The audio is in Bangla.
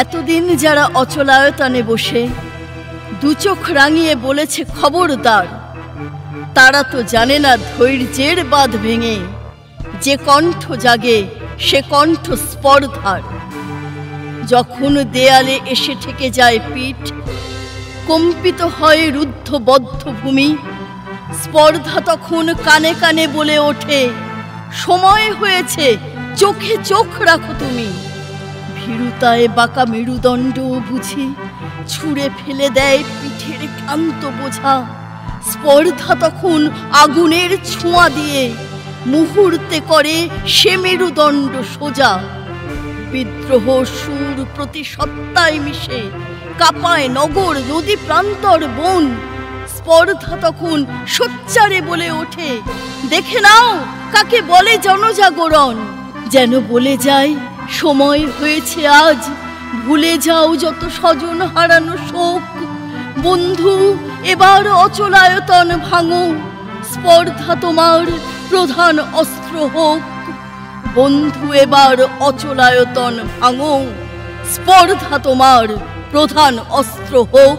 এতদিন যারা অচলায়তনে বসে দু চোখ রাঙিয়ে বলেছে খবরদার, তারা তো জানে না ধৈর্যের বাঁধ ভেঙে যে কণ্ঠ জাগে সে কণ্ঠ স্পর্ধার। যখন দেয়ালে এসে ঠেকে যায় পিঠ, কম্পিত হয় রুদ্ধ বদ্ধ ভূমি, স্পর্ধা তখন কানে কানে বলে ওঠে, সময় হয়েছে, চোখে চোখ রাখো তুমি। ভীরুতায় বাঁকা মেরুদণ্ড বুঝি ছুঁড়ে ফেলে দেয় পিঠের ক্লান্ত বোঝা। স্পর্ধা তখন আগুনের ছোঁয়া দিয়ে মুহূর্তে করে সে মেরুদণ্ড সোজা। বিদ্রোহ সুর প্রতি সত্তায় মিশে কাঁপায় নগর নদী প্রান্তর বন। স্পর্ধা তখন সোচ্চারে বলে ওঠে, দেখে নাও কাকে বলে জনজাগরণ। যেন বলে যায়, সময় হয়েছে আজ, ভুলে যাও যত স্বজন হারানো শোক। বন্ধু, এবার অচলায়তন ভাঙো, স্পর্ধা তোমার প্রধান অস্ত্র হোক। বন্ধু, এবার অচলায়তন ভাঙো, স্পর্ধা তোমার প্রধান অস্ত্র হোক।